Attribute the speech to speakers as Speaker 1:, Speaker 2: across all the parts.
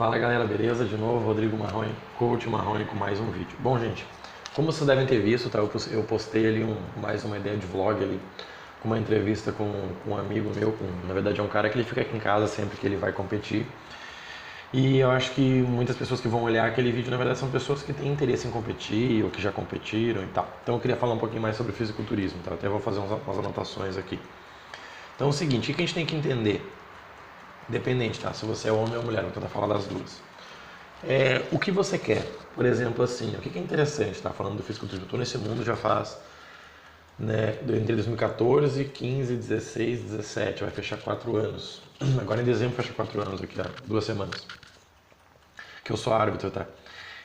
Speaker 1: Fala galera, beleza? De novo, Rodrigo Marrone, Coach Marrone com mais um vídeo. Bom, gente, como vocês devem ter visto, tá? Eu postei ali mais uma ideia de vlog ali, com uma entrevista com um amigo meu, na verdade é um cara que ele fica aqui em casa sempre que ele vai competir. E eu acho que muitas pessoas que vão olhar aquele vídeo, na verdade, são pessoas que têm interesse em competir ou que já competiram e tal. Então eu queria falar um pouquinho mais sobre fisiculturismo, tá? Até vou fazer umas anotações aqui. Então é o seguinte, o que a gente tem que entender? Dependente, tá? Se você é homem ou mulher, vou tentar falar das duas. O que você quer? Por exemplo, assim, o que é interessante, tá? Falando do fisiculturismo, eu estou nesse mundo já faz, né, entre 2014, 15, 16, 17, vai fechar 4 anos. Agora em dezembro fecha 4 anos aqui, há 2 semanas. Que eu sou árbitro, tá?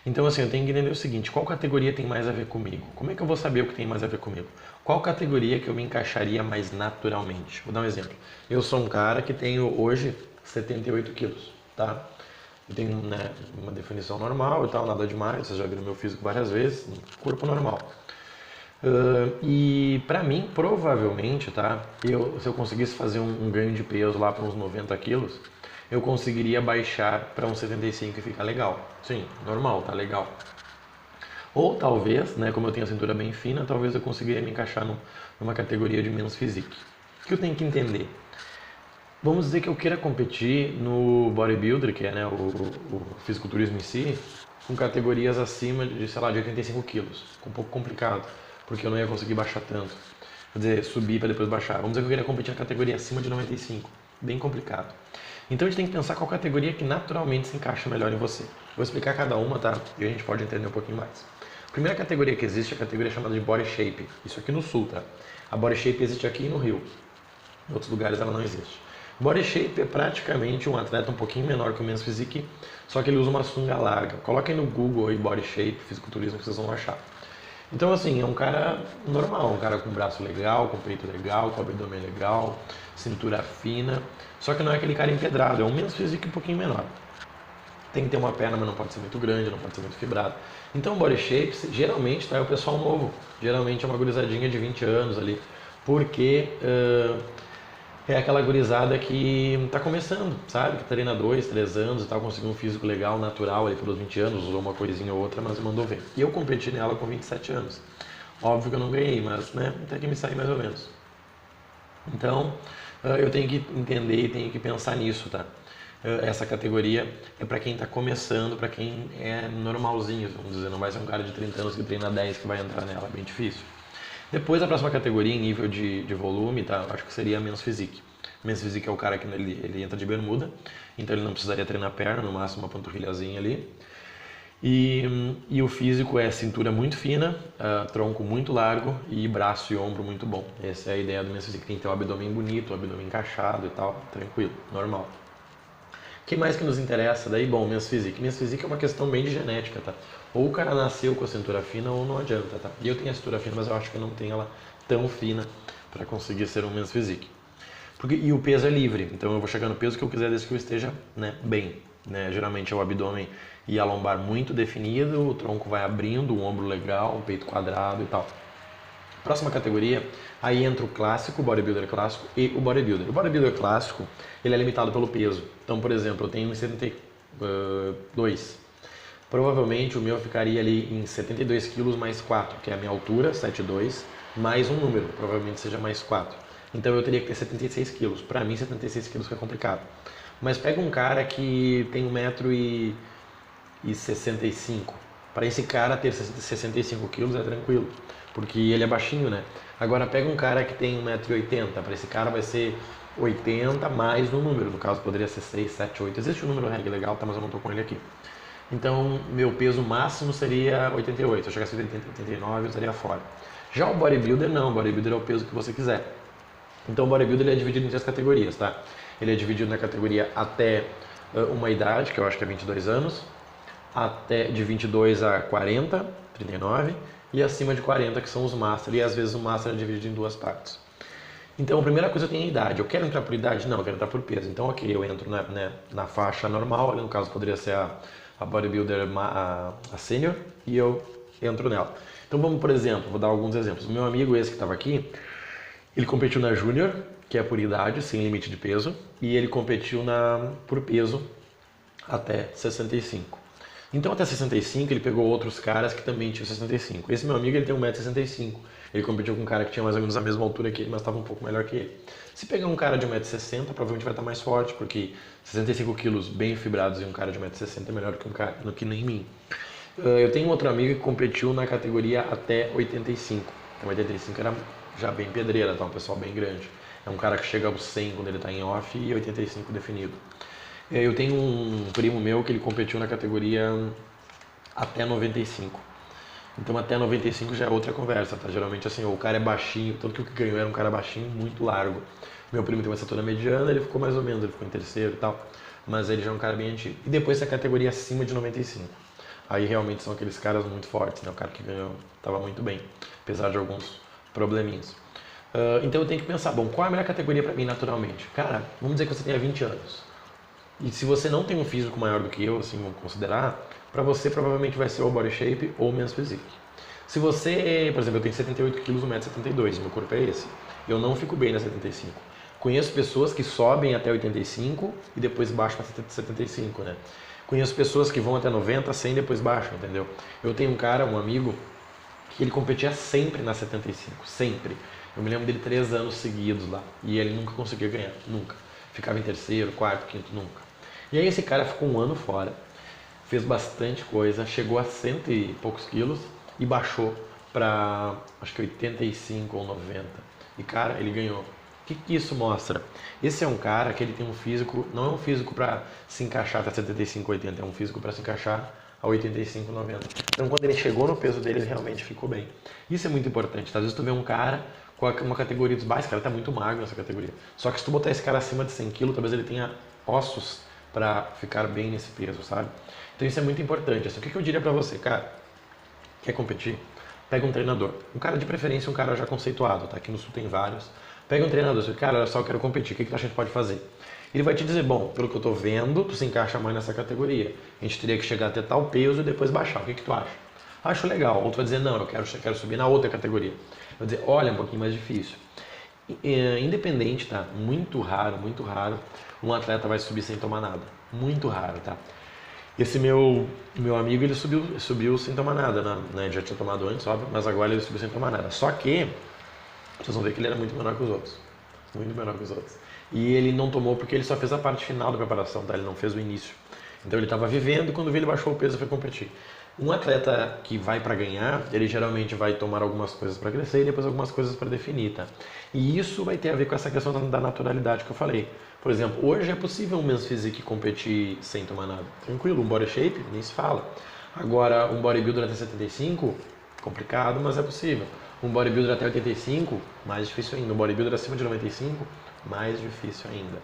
Speaker 1: Então, assim, eu tenho que entender o seguinte, qual categoria tem mais a ver comigo? Como é que eu vou saber o que tem mais a ver comigo? Qual categoria que eu me encaixaria mais naturalmente? Vou dar um exemplo. Eu sou um cara que tenho hoje 78 quilos, tá? Eu tenho, né, uma definição normal e tal, nada demais, vocês já viram meu físico várias vezes, corpo normal. E pra mim, provavelmente, tá? Se eu conseguisse fazer um ganho de peso lá para uns 90 quilos, eu conseguiria baixar para uns 75 e ficar legal. Sim, normal, tá legal. Ou talvez, né, como eu tenho a cintura bem fina, talvez eu conseguiria me encaixar numa categoria de menos physique. O que eu tenho que entender? Vamos dizer que eu queira competir no bodybuilder, que é, né, o fisiculturismo em si, com categorias acima de, sei lá, de 85 quilos. Um pouco complicado, porque eu não ia conseguir baixar tanto. Quer dizer, subir para depois baixar. Vamos dizer que eu queria competir na categoria acima de 95. Bem complicado. Então a gente tem que pensar qual categoria que naturalmente se encaixa melhor em você. Vou explicar cada uma, tá? E a gente pode entender um pouquinho mais. A primeira categoria que existe é a categoria chamada de Body Shape. Isso aqui no Sul, tá? A Body Shape existe aqui no Rio. Em outros lugares ela não existe. Body Shape é praticamente um atleta um pouquinho menor que o Men's Physique, só que ele usa uma sunga larga. Coloquem no Google aí Body Shape, fisiculturismo, que vocês vão achar. Então, assim, é um cara normal, um cara com braço legal, com peito legal, com abdômen legal, cintura fina, só que não é aquele cara empedrado, é um Men's Physique um pouquinho menor. Tem que ter uma perna, mas não pode ser muito grande, não pode ser muito fibrado. Então, Body Shape, geralmente, tá, é o pessoal novo, geralmente é uma gurizadinha de 20 anos ali, porque é aquela gurizada que está começando, sabe? Que treina 2, 3 anos e tal, conseguiu um físico legal, natural ali pelos 20 anos, usou uma coisinha ou outra, mas mandou ver. E eu competi nela com 27 anos. Óbvio que eu não ganhei, mas, né, até que me saí mais ou menos. Então, eu tenho que entender e tenho que pensar nisso, tá? Essa categoria é para quem está começando, para quem é normalzinho, vamos dizer, não vai ser um cara de 30 anos que treina 10 que vai entrar nela, é bem difícil. Depois a próxima categoria em nível de volume, tá? Acho que seria Men's Physique. Men's Physique é o cara que ele entra de bermuda, então ele não precisaria treinar perna, no máximo uma panturrilhazinha ali. E o físico é cintura muito fina, tronco muito largo e braço e ombro muito bom. Essa é a ideia do Men's Physique, tem que ter um abdômen bonito, um abdômen encaixado e tal, tranquilo, normal. O que mais que nos interessa? Daí, bom, Men's Physique. Men's Physique é uma questão bem de genética, tá? Ou o cara nasceu com a cintura fina ou não adianta, tá? E eu tenho a cintura fina, mas eu acho que eu não tenho ela tão fina para conseguir ser um Men's Physique. E o peso é livre, então eu vou chegar no peso que eu quiser desde que eu esteja, né, bem. Né? Geralmente é o abdômen e a lombar muito definido, o tronco vai abrindo, o ombro legal, o peito quadrado e tal. Próxima categoria, aí entra o clássico, o bodybuilder clássico e o bodybuilder. O bodybuilder clássico, ele é limitado pelo peso. Então, por exemplo, eu tenho 1,72. Provavelmente o meu ficaria ali em 72 quilos mais 4, que é a minha altura, 7,2, mais um número, provavelmente seja mais 4. Então eu teria que ter 76 quilos. Para mim, 76 quilos é complicado. Mas pega um cara que tem 1,65 m. Para esse cara ter 65 quilos é tranquilo, porque ele é baixinho, né? Agora pega um cara que tem 1,80 m. Para esse cara vai ser 80 mais um número. No caso poderia ser 6, 7, 8. Existe um número reggae legal, tá? Mas eu não tô com ele aqui. Então, meu peso máximo seria 88. Se eu chegasse a 80, 89, eu estaria fora. Já o bodybuilder, não. O bodybuilder é o peso que você quiser. Então, o bodybuilder ele é dividido em 3 categorias, tá? Ele é dividido na categoria até uma idade, que eu acho que é 22 anos, até de 22 a 40, 39, e acima de 40, que são os Master. E às vezes o Master é dividido em 2 partes. Então, a primeira coisa eu tenho a idade. Eu quero entrar por idade? Não, eu quero entrar por peso. Então, ok, eu entro na faixa normal, ali no caso poderia ser a bodybuilder, a senior, e eu entro nela. Então vamos, por exemplo, vou dar alguns exemplos. O meu amigo esse que estava aqui, ele competiu na Júnior, que é por idade, sem limite de peso, e ele competiu por peso até 65. Então até 65 ele pegou outros caras que também tinham 65. Esse meu amigo ele tem 1,65 m. Ele competiu com um cara que tinha mais ou menos a mesma altura que ele, mas estava um pouco melhor que ele. Se pegar um cara de 1,60 m, provavelmente vai estar mais forte, porque 65 quilos bem fibrados em um cara de 1,60 m é melhor que um cara que nem mim. Eu tenho outro amigo que competiu na categoria até 85. Então 85 era já bem pedreira, tá? Um pessoal bem grande. É um cara que chega aos 100 quando ele está em off e 85 definido. Eu tenho um primo meu que ele competiu na categoria até 95. Então até 95 já é outra conversa, tá? Geralmente assim, o cara é baixinho, tanto que o que ganhou era um cara baixinho, muito largo. Meu primo tem uma estatura mediana, ele ficou mais ou menos, ele ficou em terceiro e tal. Mas ele já é um cara bem antigo. E depois a categoria acima de 95. Aí realmente são aqueles caras muito fortes, né? O cara que ganhou estava muito bem, apesar de alguns probleminhas. Então eu tenho que pensar, bom, qual é a melhor categoria para mim naturalmente? Cara, vamos dizer que você tenha 20 anos. E se você não tem um físico maior do que eu, assim, vamos considerar, para você provavelmente vai ser o body shape ou men's physique. Se você, por exemplo, eu tenho 78 kg, 1,72 m, meu corpo é esse. Eu não fico bem na 75. Conheço pessoas que sobem até 85 e depois baixam para 75, né? Conheço pessoas que vão até 90, 100 e depois baixam, entendeu? Eu tenho um cara, um amigo, que ele competia sempre na 75, sempre. Eu me lembro dele 3 anos seguidos lá e ele nunca conseguia ganhar, nunca. Ficava em terceiro, quarto, quinto, nunca. E aí esse cara ficou um ano fora, fez bastante coisa, chegou a 100 e poucos quilos e baixou para acho que 85 ou 90. E cara, ele ganhou. O que isso mostra? Esse é um cara que ele tem um físico, não é um físico para se encaixar até 75, 80, é um físico para se encaixar a 85, 90. Então quando ele chegou no peso dele, ele realmente ficou bem. Isso é muito importante, tá? Às vezes tu vê um cara com uma categoria dos baixos, esse cara tá muito magro nessa categoria. Só que se tu botar esse cara acima de 100 kg, talvez ele tenha ossos para ficar bem nesse peso, sabe? Então isso é muito importante. Assim, o que eu diria para você, cara? Quer competir? Pega um treinador. Um cara de preferência, um cara já conceituado, tá? Aqui no Sul tem vários. Pega um treinador, você, cara, olha só, eu quero competir, o que a gente pode fazer? Ele vai te dizer, bom, pelo que eu tô vendo, tu se encaixa mais nessa categoria. A gente teria que chegar até tal peso e depois baixar. O que tu acha? Acho legal. Outro vai dizer, não, eu quero subir na outra categoria. Vai dizer, olha, é um pouquinho mais difícil. Independente, tá? Muito raro, um atleta vai subir sem tomar nada. Muito raro, tá? Esse meu amigo, ele subiu sem tomar nada, né? Ele já tinha tomado antes, óbvio, mas agora ele subiu sem tomar nada. Só que, vocês vão ver que ele era muito menor que os outros. Muito menor que os outros. E ele não tomou porque ele só fez a parte final da preparação, tá? Ele não fez o início. Então ele estava vivendo e quando viu ele baixou o peso e foi competir. Um atleta que vai para ganhar, ele geralmente vai tomar algumas coisas para crescer e depois algumas coisas para definir, tá? E isso vai ter a ver com essa questão da naturalidade que eu falei. Por exemplo, hoje é possível um men's physique competir sem tomar nada. Tranquilo, um body shape, nem se fala. Agora, um bodybuilder até 75, complicado, mas é possível. Um bodybuilder até 85, mais difícil ainda. Um bodybuilder acima de 95, mais difícil ainda.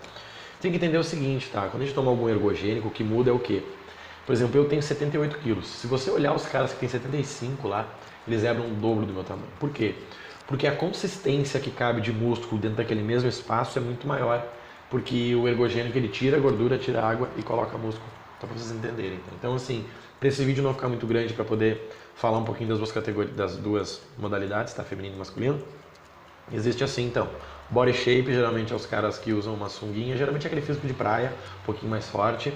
Speaker 1: Tem que entender o seguinte, tá? Quando a gente toma algum ergogênico, o que muda é o quê? Por exemplo, eu tenho 78 quilos. Se você olhar os caras que têm 75 lá, eles eram o dobro do meu tamanho. Por quê? Porque a consistência que cabe de músculo dentro daquele mesmo espaço é muito maior. Porque o ergogênico ele tira a gordura, tira a água e coloca músculo. Só para vocês entenderem. Então, assim, para esse vídeo não ficar muito grande, para poder falar um pouquinho das duas categorias, das duas modalidades, tá? Feminino e masculino. Existe assim, então. Body shape, geralmente é os caras que usam uma sunguinha, geralmente é aquele físico de praia, um pouquinho mais forte.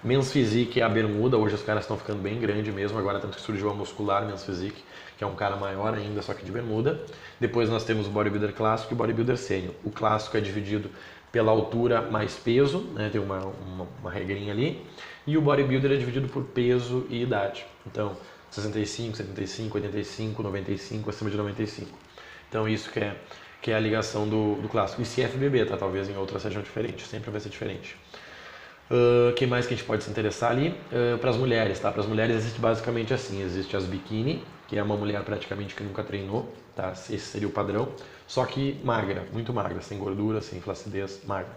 Speaker 1: Men's physique é a bermuda, hoje os caras estão ficando bem grande mesmo, agora tanto que surgiu a muscular men's physique, que é um cara maior ainda, só que de bermuda. Depois nós temos o bodybuilder clássico e o bodybuilder sênior. O clássico é dividido pela altura mais peso, né? Tem uma regrinha ali. E o bodybuilder é dividido por peso e idade. Então, 65, 75, 85, 95, acima de 95. Então isso que é a ligação do clássico. E CFBB, tá? Talvez em outras sejam diferentes, sempre vai ser diferente. Que mais que a gente pode se interessar ali? Para as mulheres, tá? Para as mulheres existe basicamente assim, existe as biquíni, que é uma mulher praticamente que nunca treinou, tá? Esse seria o padrão, só que magra, muito magra, sem gordura, sem flacidez, magra.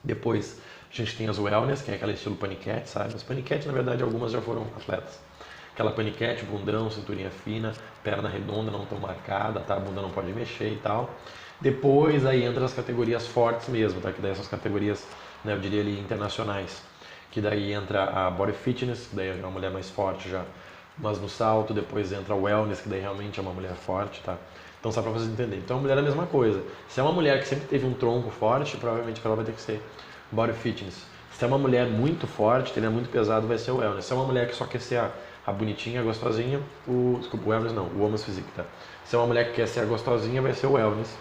Speaker 1: Depois a gente tem as wellness, que é aquela estilo paniquete, sabe? As paniquete, na verdade, algumas já foram atletas. Aquela paniquete, bundão, cinturinha fina, perna redonda, não tão marcada, tá? A bunda não pode mexer e tal. Depois aí entra as categorias fortes mesmo, tá? Que daí essas categorias, né, eu diria ali internacionais. Que daí entra a body fitness, que daí é uma mulher mais forte já, mas no salto. Depois entra a wellness, que daí realmente é uma mulher forte, tá? Então só pra vocês entenderem. Então a mulher é a mesma coisa. Se é uma mulher que sempre teve um tronco forte, provavelmente ela vai ter que ser body fitness. Se Se é uma mulher muito forte, treinar muito pesado, vai ser o wellness. Se é uma mulher que só quer ser a bonitinha, a gostosinha, desculpa, o wellness não, o woman's physique, tá? Se é uma mulher que quer ser a gostosinha, vai ser o wellness.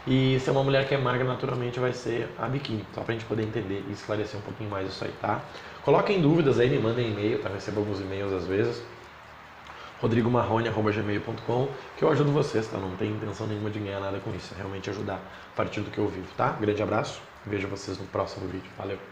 Speaker 1: E se é uma mulher que é magra, naturalmente vai ser a biquíni, só pra gente poder entender e esclarecer um pouquinho mais isso aí, tá? Coloquem dúvidas aí, me mandem e-mail, tá? Eu recebo alguns e-mails às vezes. rodrigomarrone@gmail.com, que eu ajudo vocês, tá? Não tenho intenção nenhuma de ganhar nada com isso, é realmente ajudar a partir do que eu vivo, tá? Grande abraço, vejo vocês no próximo vídeo, valeu!